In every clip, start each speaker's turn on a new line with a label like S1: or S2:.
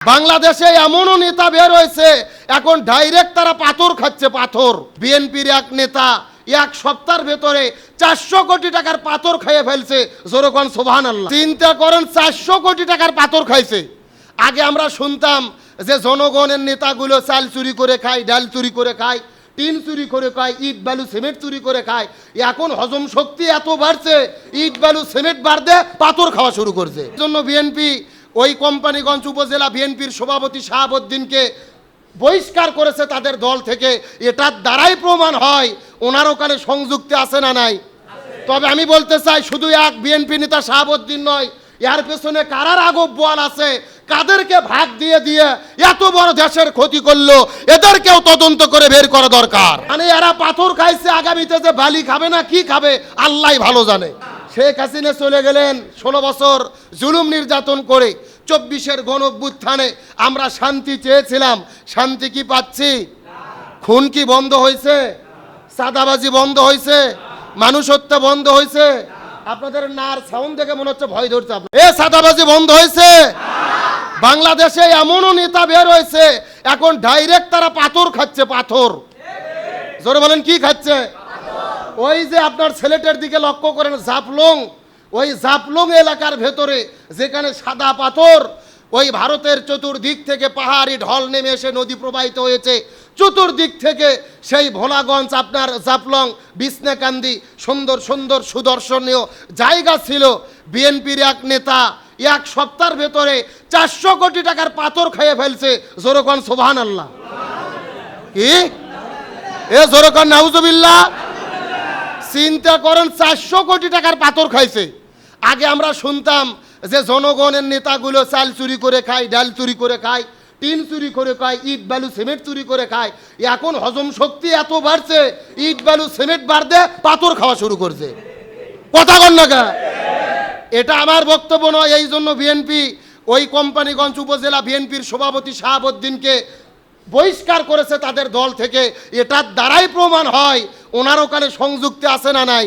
S1: বাংলাদেশে এমনও নেতা বের হয়েছে এখন ডাইরেক্ট তারা পাথর খাচ্ছে। পাথর বিএনপির এক নেতা এক সপ্তাহের ভেতরে 400 কোটি টাকার পাথর খেয়ে ফেলছে। জোরকন সুবহানাল্লাহ। চিন্তা করেন 400 কোটি টাকার পাথর খাইছে। আগে আমরা শুনতাম যে জনগণের নেতাগুলো চাল চুরি করে খায়, ডাল চুরি করে খায়, টিন চুরি করে খায়, ইট বালু সিমেন্ট চুরি করে খায়। এখন হজম শক্তি এত বাড়ছে, ইট বালু সিমেন্ট বাড়তে পাথর খাওয়া শুরু করছে। জন্য বিএনপি ওই কোম্পানিগঞ্জ উপজেলা বিএনপির সভাপতি শাহাবুদ্দিনকে বহিষ্কার করেছে তাদের দল থেকে। এটার দ্বারাই প্রমাণ হয় ওনার ওখানে সংযুক্তি আছে না নাই। তবে আমি বলতে চাই শুধু এক বিএনপি নেতা শাহাবুদ্দিন নয়, এর পেছনে কারার আগব বল আছে, কাদেরকে ভাগ দিয়ে দিয়ে এত বড় দেশের ক্ষতি করলো এদেরকেও তদন্ত করে বের করা দরকার। মানে এরা পাথর খাইছে, আগামীতে যে বালি খাবে না কি খাবে আল্লাহ ভালো জানে। শেখ হাসিনা চলে গেলেন 16 বছর জুলুম নির্যাতন করে। 24-এর গণঅভ্যুত্থানে আমরা শান্তি চেয়েছিলাম, শান্তি কি পাচ্ছি? খুন কি বন্ধ হয়েছে? চাঁদাবাজি বন্ধ হয়েছে? মানুষ হত্যা বন্ধ হয়েছে? আপনাদের নার সাউন্ড দেখে মনে হচ্ছে ভয় ধরছে। এ চাঁদাবাজি বন্ধ হয়েছে? বাংলাদেশে এমনও নেতা বের হয়েছে এখন ডাইরেক্ট তারা পাথর খাচ্ছে। পাথর জোরে বলেন কি খাচ্ছে? ওই যে আপনার ছেলেটার দিকে লক্ষ্য করেন, জাফলং, ওই জাফলং এলাকার ভেতরে যেখানে সাদা পাথর, ওই ভারতের চতুর্দিক থেকে পাহাড়ি ঢল নেমে এসে নদী প্রবাহিত হয়েছে। চতুর্দিক থেকে সেই ভোলাগঞ্জ, আপনার জাফলং, বিছনাকান্দি সুন্দর সুন্দর সুদর্শনীয় জায়গা ছিল। বিএনপির এক নেতা এক সপ্তাহের ভেতরে 400 কোটি টাকার পাথর খেয়ে ফেলছে। জোরকন সুবহানাল্লাহ। কি এ জোরকন নাউজুবিল্লাহ। চিন্তা করেন 400 কোটি টাকার পাথর খাইছে। আগে আমরা শুনতাম যে জনগণের নেতাগুলো চাল চুরি করে খায়, ডাল চুরি করে খায়, টিন চুরি করে খায়, ইট বালু সিমেন্ট চুরি করে খায়। এখন হজম শক্তি এত বাড়ছে, ইট বালু সিমেন্ট বাড়তে পাথর খাওয়া শুরু করছে। কথা বল না গা? এটা আমার বক্তব্য নয়। এই জন্য বিএনপি ওই কোম্পানিগঞ্জ উপজেলা বিএনপির সভাপতি শাহাবুদ্দিনকে বহিষ্কার করেছে তাদের দল থেকে। এটার দ্বারাই প্রমাণ হয় ওনার ওখানে সংযুক্তি আছে না নাই।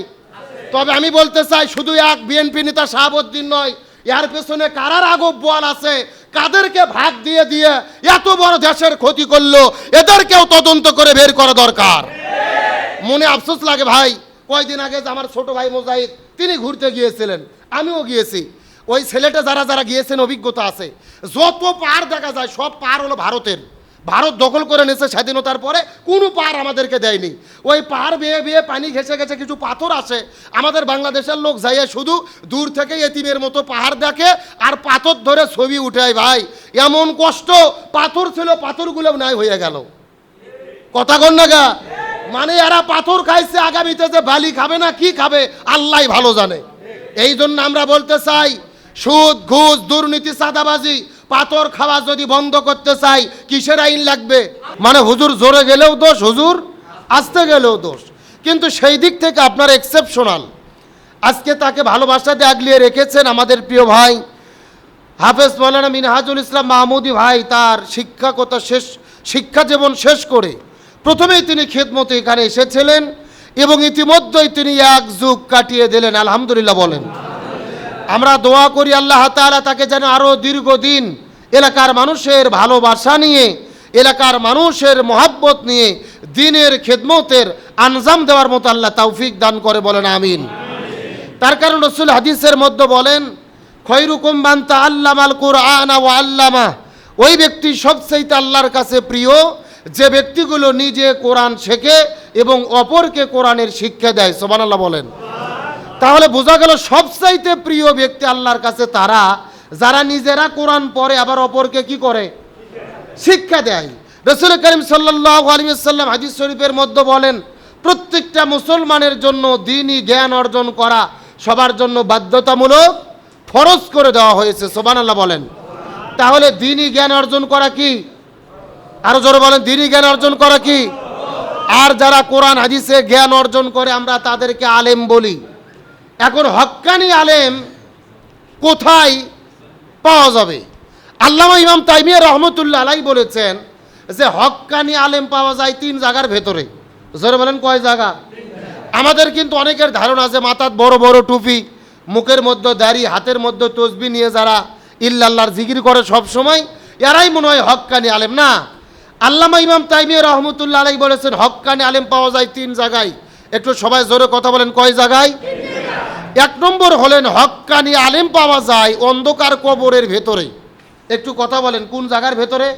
S1: তবে আমি বলতে চাই শুধু এক বিএনপি নেতা শাহাবুদ্দিন নয়, এর পেছনে কারার আগব বল আছে, কাদেরকে ভাগ দিয়ে দিয়ে এত বড় দেশের ক্ষতি করলো এদেরকেও তদন্ত করে বের করা দরকার। মনে আফসোস লাগে ভাই, কয়দিন আগে আমার ছোট ভাই মুজাহিদ তিনি ঘুরতে গিয়েছিলেন, আমিও গিয়েছি। ওই ছেলেটা যারা যারা গিয়েছেন অভিজ্ঞতা আছে, যত পার দেখা যায় সব পার হলো ভারতের। ভারত দখল করে নিয়েছে স্বাধীনতার পরে, কোনো পার আমাদেরকে দেয়নি। ওই পার বেয়ে বেয়ে পানি ঘেসে ঘেসে কিছু পাথর আসে। আমাদের বাংলাদেশের লোক যাইয়া শুধু দূর থেকে এতিমের মতো পাহাড় দেখে আর পাথর ধরে ছবি উঠায়। ভাই এমন কষ্ট, পাথর ছিল পাথরগুলো নাই হয়ে গেল। কথা কন না গা? মানে এরা পাথর খাইছে, আগামীতে যে বালি খাবে না কি খাবে আল্লাহ ভালো জানে। এই জন্য আমরা বলতে চাই সুদ, ঘুষ, দুর্নীতি, চাঁদাবাজি, পাথর খাওয়া যদি বন্ধ করতে চাই কিসের আইন লাগবে? মানে হুজুর জোরে গেলেও দোষ, হুজুর আসতে গেলেও দোষ। কিন্তু সেই দিক থেকে আপনার এক্সেপশনাল। আজকে তাকে ভালোবাসাতে আগলিয়ে রেখেছেন আমাদের প্রিয় ভাই হাফেজ মাওলানা মিনহাজুল ইসলাম মাহমুদি ভাই। তার শিক্ষা জীবন শেষ করে প্রথমেই তিনি খেদমতে এখানে এসেছিলেন এবং ইতিমধ্যেই তিনি এক যুগ কাটিয়ে দিলেন। আলহামদুলিল্লাহ বলেন। আমরা দোয়া করি আল্লাহ তাআলা তাকে যেন আরও দীর্ঘদিন এলাকার মানুষের ভালোবাসা নিয়ে, এলাকার মানুষের মহাব্বত নিয়ে দ্বীনের খেদমতের আঞ্জাম দেওয়ার মতো আল্লাহ তৌফিক দান করে, বলেন আমিন। তার কারণ রাসূল হাদিসের মধ্যে বলেন খয়রুকুম মান তাআল্লামাল কুরআন ওয়া আল্লামা। ওই ব্যক্তি সবচেয়ে আল্লাহর কাছে প্রিয় যে ব্যক্তিগুলো নিজে কোরআন শেখে এবং অপরকে কোরআনের শিক্ষা দেয়। সুবহানাল্লাহ বলেন। তাহলে বোঝা গেল সবচাইতে প্রিয় ব্যক্তি আল্লাহর কাছে তারা যারা নিজেরা কোরআন পড়ে আবার অপরকে কি করে? শিক্ষা দেয়। রাসূল করিম সাল্লাল্লাহু আলাইহি ওয়াসাল্লাম হাদিস শরীফের মধ্যে বলেন প্রত্যেকটা মুসলমানের জন্য দ্বীনি জ্ঞান অর্জন করা সবার জন্য বাধ্যতামূলক, ফরজ করে দেওয়া হয়েছে। সুবহানাল্লাহ বলেন। তাহলে দ্বীনি জ্ঞান অর্জন করা কি? আরো জোরে বলেন, দ্বীনি জ্ঞান অর্জন করা কি? আর যারা কোরআন হাদিসে জ্ঞান অর্জন করে আমরা তাদেরকে আলেম বলি। এখন হক্কানি আলেম কোথায় পাওয়া যাবে? আল্লামা ইমাম তাইমিয়া রহমতুল্লাহ আলাইহি বলেছেন যে হক্কানি আলেম পাওয়া যায় 3 জায়গার ভেতরে। জোরে বলেন কয় জায়গা? আমাদের কিন্তু অনেকের ধারণা আছে মাথার বড় বড় টুপি, মুখের মধ্যে দাড়ি, হাতের মধ্যে তসবিহ নিয়ে যারা ইল্লাল্লাহর জিকির করে সব সময়, এরাই মনে হয় হক্কানি আলেম না। আল্লামা ইমাম তাইমিয়া রহমতুল্লাহ আলাইহি বলেছেন হক্কানি আলেম পাওয়া যায় 3 জায়গায়। একটু সবাই জোরে কথা বলেন, কয় জায়গায়? 1 নম্বর হলেন হক্কানি আলেম পাওয়া যায় অন্ধকার কবরের ভেতরে। একটু কথা বলেন, কোন জায়গার ভেতরে?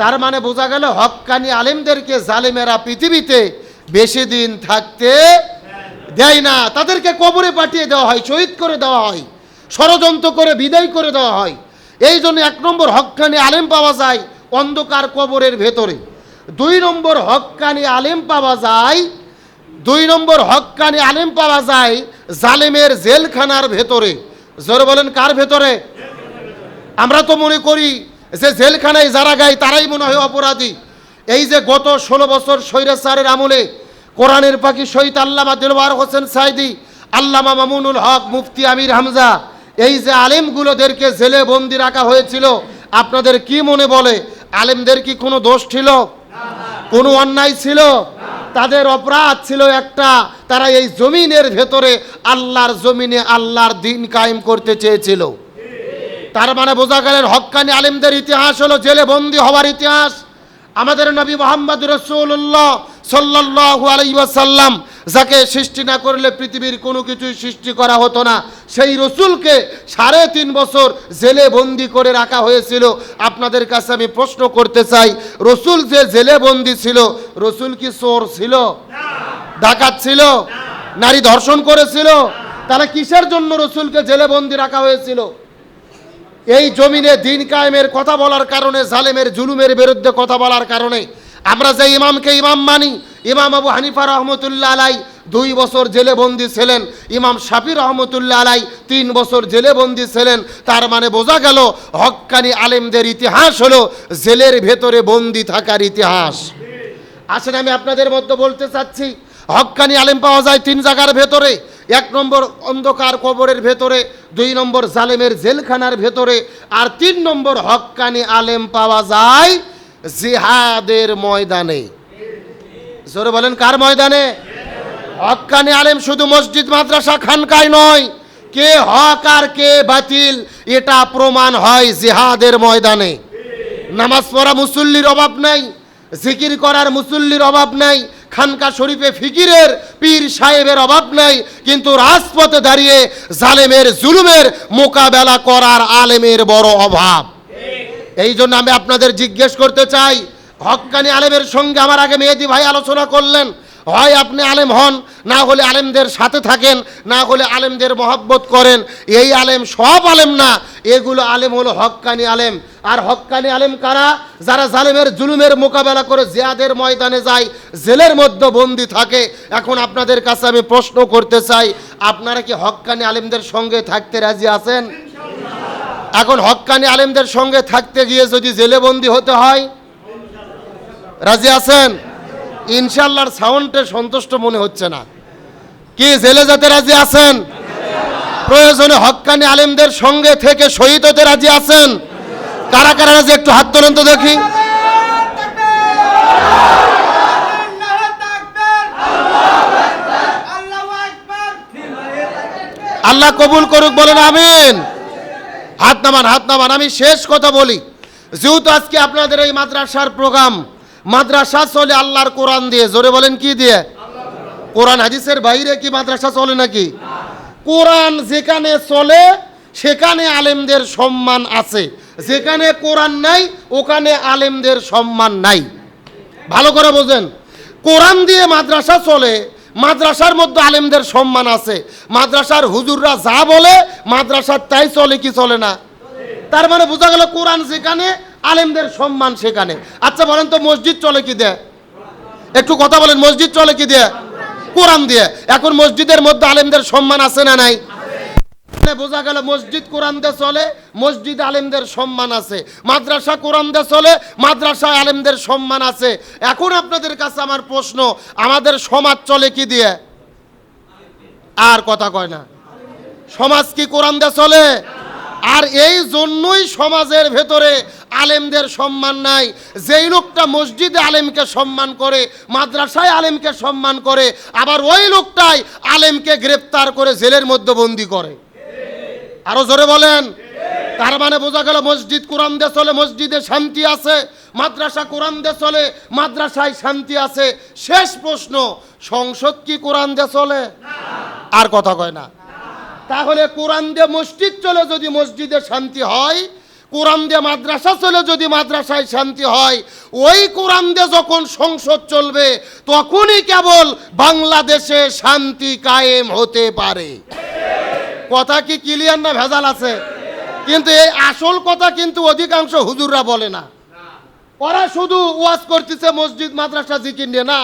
S1: তার মানে বোঝা গেল হক্কানি আলেমদেরকে জালেমেরা পৃথিবীতে বেশি দিন থাকতে দেয় না, তাদেরকে কবরে পাঠিয়ে দেওয়া হয়, শহীদ করে দেওয়া হয়, ষড়যন্ত্র করে বিদায় করে দেওয়া হয়। এই জন্য 1 নম্বর হক্কানি আলেম পাওয়া যায় অন্ধকার কবরের ভেতরে। 2 নম্বর হক্কানি আলেম পাওয়া যায়, 2 নম্বর হক্কানি আলেম পাওয়া যায় জালেমের জেলখানার ভেতরে। জোরে বলেন, কার ভেতরে? আমরা তো মনে করি যে জেলখানায় যারা গায় তারাই মনে হয় অপরাধী। এই যে গত 16 বছর স্বৈরাচারের আমলে কোরআনের পাখি শহীদ আল্লামা দেলওয়ার হোসেন সাইদি, আল্লামা মামুনুল হক, মুফতি আমির হামজা, এই যে আলেমগুলোদেরকে জেলে বন্দি রাখা হয়েছিল, আপনাদের কি মনে বলে আলেমদের কি কোনো দোষ ছিল? কোনো অন্যায় ছিল? তাদের অপরাধ ছিল একটা, তারা এই জমিনের ভেতরে আল্লাহর জমিনে আল্লাহর দিন কায়েম করতে চেয়েছিল। তার মানে বোঝা গেলেন হক্কানি আলেমদের ইতিহাস হলো জেলে বন্দী হওয়ার ইতিহাস। আমাদের নবী মুহাম্মদ রাসূলুল্লাহ সাল্লাল্লাহু আলাইহি ওয়াসাল্লাম, যাকে সৃষ্টি না করলে পৃথিবীর কোনো কিছুই সৃষ্টি করা হতো না, সেই রসুলকে 3.5 বছর জেলে বন্দি করে রাখা হয়েছিল। আপনাদের কাছে আমি প্রশ্ন করতে চাই, রসুল যে জেলে বন্দি ছিল, রসুল কি চোর ছিল? ডাকাত ছিল? নারী ধর্ষণ করেছিল? তাহলে কিসের জন্য রসুলকে জেলে বন্দি রাখা হয়েছিল? এই জমিনে দিন কায়েমের কথা বলার কারণে, জালেমের জুলুমের বিরুদ্ধে কথা বলার কারণে। আমরা যে ইমামকে ইমাম মানি, ইমাম আবু হানিফা রহমতুল্লাহ আলাই 2 বছর জেলে বন্দি ছিলেন, ইমাম শাফি রহমতুল্লাহ আলাই 3 বছর জেলে বন্দি ছিলেন। তার মানে বোঝা গেল হক্কানি আলেমদের ইতিহাস হলো জেলের ভেতরে বন্দি থাকার ইতিহাস। আসেন আমি আপনাদের মধ্যে বলতে চাচ্ছি, হক্কানি আলেম পাওয়া যায় 3 জায়গার ভেতরে। 1 নম্বর অন্ধকার কবরের ভেতরে, 2 নম্বর জালেমের জেলখানার ভেতরে, আর 3 নম্বর হক্কানি আলেম পাওয়া যায় জিহাদের ময়দানে। জোরে বলেন, কার ময়দানে? হক্কানি আলেম শুধু মসজিদ মাদ্রাসা খানকায় নয়, কে হক আর কে বাতিল এটা প্রমাণ হয় জিহাদের ময়দানে। নামাজ পড়া মুসল্লির অভাব নাই, জিকির করার মুসল্লির অভাব নাই, খানকা শরীফে ফিকিরের পীর সাহেবের অভাব নাই, কিন্তু রাজপথে দাঁড়িয়ে জালেমের জুলুমের মোকাবেলা করার আলেমের বড় অভাব। এই জন্য আমি আপনাদের জিজ্ঞেস করতে চাই, হক্কানি আলেমের সঙ্গে আমার আগে মেহেদি ভাই আলোচনা করলেন, হয় আপনি আলেম হন, না হলে আলেমদের সাথে থাকেন, না হলে আলেমদের মহব্বত করেন। এই আলেম সব আলেম না, এগুলো আলেম হলো হক্কানি আলেম। আর হক্কানি আলেম কারা? যারা জালেমের জুলুমের মোকাবেলা করে জিহাদের ময়দানে যায়, জেলের মধ্যে বন্দি থাকে। এখন আপনাদের কাছে আমি প্রশ্ন করতে চাই, আপনারা কি হক্কানি আলেমদের সঙ্গে থাকতে রাজি আছেন? এখন হক্কানি আলেমদের সঙ্গে থাকতে গিয়ে যদি জেলে বন্দি হতে হয়, রাজি আছেন? ইনশাআল্লাহর সাউন্ডে সন্তুষ্ট মনে হচ্ছে না। কি জেলে যেতে রাজি আছেন? প্রয়োজনে হক্কানি আলেমদের সঙ্গে থেকে শহীদ হতে রাজি আছেন? কারা কারা রাজি একটু হাত তোলেন তো দেখি। আল্লাহ কবুল করুক, বলেন আমিন। হাত নামান, হাত নামান। আমি শেষ কথা বলি, যেহেতু আজকে আপনাদের এই মাদ্রাসার প্রোগ্রাম, মাদ্রাসা চলে আল্লাহর কোরআন দিয়ে। জোরে বলেন, কি দিয়ে? কোরআন হাদিসের বাইরে কি মাদ্রাসা চলে নাকি? কোরআন যেখানে চলে সেখানে আলেমদের সম্মান আছে, যেখানে কোরআন নাই ওখানে আলেমদের সম্মান নাই। ভালো করে বোঝেন, কোরআন দিয়ে মাদ্রাসা চলে, মাদ্রাসার মধ্যে আলেমদের সম্মান আছে। মাদ্রাসার হুজুররা যা বলে মাদ্রাসার তাই চলে, কি চলে না? তার মানে বোঝা গেল কোরআন যেখানে আলেমদের সম্মান সেখানে। আচ্ছা বলেন তো, মসজিদ চলে কি দিয়ে? একটু কথা বলেন, মসজিদ চলে কি দিয়ে? কোরআন দিয়ে। এখন মসজিদের মধ্যে আলেমদের সম্মান আছে না নাই? বোঝা গেল মসজিদ কোরআন দিয়ে চলে, মসজিদ আলেমদের সম্মান আছে। মাদ্রাসা কোরআন দিয়ে চলে, মাদ্রাসায় আলেমদের সম্মান আছে। এখন আপনাদের কাছে আমার প্রশ্ন, আমাদের সমাজ চলে কি দিয়ে? আর কথা কয় না। সমাজ কি কোরআন দিয়ে চলে? আর এই জন্যই সমাজের ভেতরে আলেমদের সম্মান নাই। যেই লোকটা মসজিদে আলেমকে সম্মান করে, মাদ্রাসায় আলেমকে সম্মান করে, আবার ওই লোকটাই আলেমকে গ্রেফতার করে জেলের মধ্যে বন্দি করে। আরো জোরে বলেন। তার মানে বোঝা গেল মসজিদ কোরআন দিয়ে চলে, মসজিদে শান্তি আছে, মাদ্রাসা কোরআন দিয়ে চলে, মাদ্রাসায় শান্তি আছে। শেষ প্রশ্ন, সংসদ কি কোরআন দিয়ে চলে? আর কথা কয় না। তাহলে কোরআন দিয়ে মসজিদ চলে যদি মসজিদে শান্তি হয়, কোরআন দিয়ে মাদ্রাসা চলে যদি মাদ্রাসায় শান্তি হয়, ওই কোরআন দিয়ে যখন সংসদ চলবে তখনই কেবল বাংলাদেশে শান্তি কায়েম হতে পারে। কথা কি ক্লিয়ার না ভেজাল আছে? কিন্তু এই আসল কথা কিন্তু অধিকাংশ হুজুররা বলে না। ওরা শুধু ওয়াজ করতেছে মসজিদ মাদ্রাসা জিকির নিয়ে। না,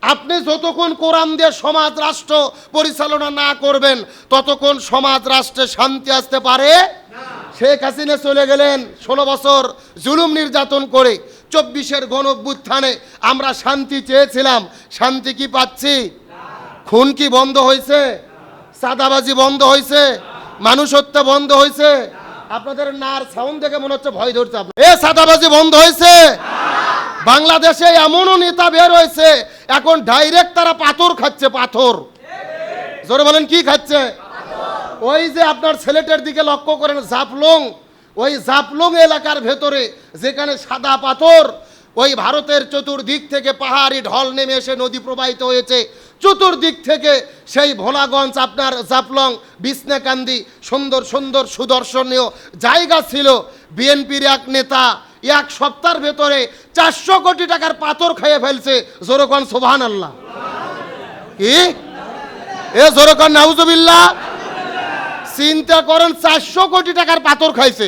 S1: আপনি যতক্ষণ কোরআন দিয়ে সমাজ রাষ্ট্র পরিচালনা না করবেন ততক্ষণ সমাজ রাষ্ট্রে শান্তি আসতে পারে। শেখ হাসিনা চলে গেলেন 16 বছর জুলুম নির্যাতন করে। 24-এর গণঅভ্যুত্থানে আমরা শান্তি চেয়েছিলাম, শান্তি কি পাচ্ছি? খুন কি বন্ধ হয়েছে? চাঁদাবাজি বন্ধ হয়েছে? মানুষ হত্যা বন্ধ হয়েছে? আপনাদের নার সাউন্ড দেখে মনে হচ্ছে ভয় ধরছে। এ চাঁদাবাজি বন্ধ হয়েছে? বাংলাদেশে এমনও নেতা বের হয়েছে এখন ডাইরেক্ট তারা পাথর খাচ্ছে, পাথর। জোরে বলেন কি খাচ্ছে? ওই যে আপনার ছেলেটার দিকে লক্ষ্য করেন, জাফলং, ওই জাফলং এলাকার ভেতরে যেখানে সাদা পাথর, ওই ভারতের চতুর্দিক থেকে পাহাড়ি ঢল নেমে এসে নদী প্রবাহিত হয়েছে, চতুর্দিক থেকে সেই ভোলাগঞ্জ, আপনার জাফলং, বিছনাকান্দি, সুন্দর সুন্দর সুদর্শনীয় জায়গা ছিল। বিএনপির এক নেতা 1 সপ্তাহের ভেতরে 400 কোটি টাকার পাথর খেয়ে ফেলছে। জোরকন সুবহানাল্লাহ। কি এ জোরকন নাউজুবিল্লাহ। চিন্তা করেন, 400 কোটি টাকার পাথর খাইছে।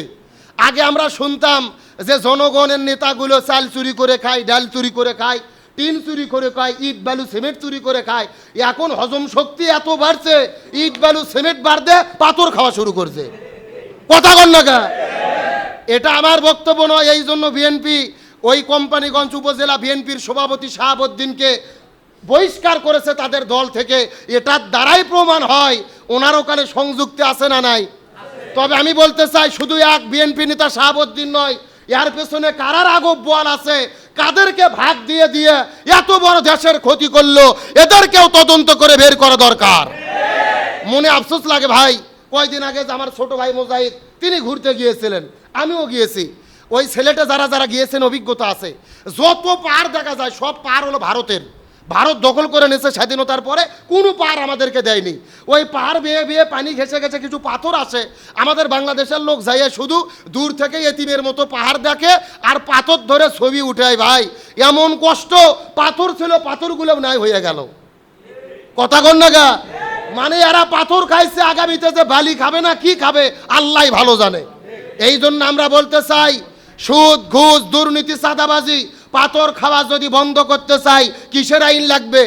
S1: আগে আমরা শুনতাম যে জনগণের নেতাগুলো চাল চুরি করে খায়, ডাল চুরি করে খায়, টিন চুরি করে খায়, ইট বালু সিমেন্ট চুরি করে খায়। এখন হজম শক্তি এত বাড়ছে, ইট বালু সিমেন্ট বাড়তে পাথর খাওয়া শুরু করছে। কথা বল না গা? এটা আমার বক্তব্য নয়। এই জন্য বিএনপি ওই কোম্পানিগঞ্জ উপজেলা বিএনপির সভাপতি শাহাবুদ্দিনকে বহিষ্কার করেছে তাদের দল থেকে। এটার দ্বারাই প্রমাণ হয় ওনার ওখানে সংযুক্তি আছে না নাই। তবে আমি বলতে চাই, শুধু এক বিএনপি নেতা শাহাবুদ্দিন নয়, এর পেছনে কারার আগব বল আছে, কাদেরকে ভাগ দিয়ে দিয়ে এত বড় দেশের ক্ষতি করলো, এদেরকেও তদন্ত করে বের করা দরকার। মনে আফসোস লাগে ভাই, কয়দিন আগে আমার ছোট ভাই মুজাহিদ তিনি ঘুরতে গিয়েছিলেন, আমিও গিয়েছি। ওই ছেলেটা যারা যারা গিয়েছেন অভিজ্ঞতা আছে, যত পার দেখা যায় সব পার হলো ভারতের। ভারত দখল করে নিয়েছে স্বাধীনতার পরে, কোনো পার আমাদেরকে দেয়নি। ওই পার বেয়ে বেয়ে পানি ঘেঁষে ঘেঁষে কিছু পাথর আসে, আমাদের বাংলাদেশের লোক যাইয়া শুধু দূর থেকে এতিমের মতো পাহাড় দেখে আর পাথর ধরে ছবি উঠায়। ভাই এমন কষ্ট, পাথর ছিল, পাথরগুলো নাই হয়ে গেল। কথা কন না গা? মানে এরা পাথর খাইছে, আগামীতে যে বালি খাবে না কি খাবে আল্লাহ ভালো জানে। এই জন্য আমরা বলতে চাই, সুদ, ঘুষ, দুর্নীতি, চাঁদাবাজি, পাথর খাওয়া যদি বন্ধ করতে চাই, কিসের আইন লাগবে?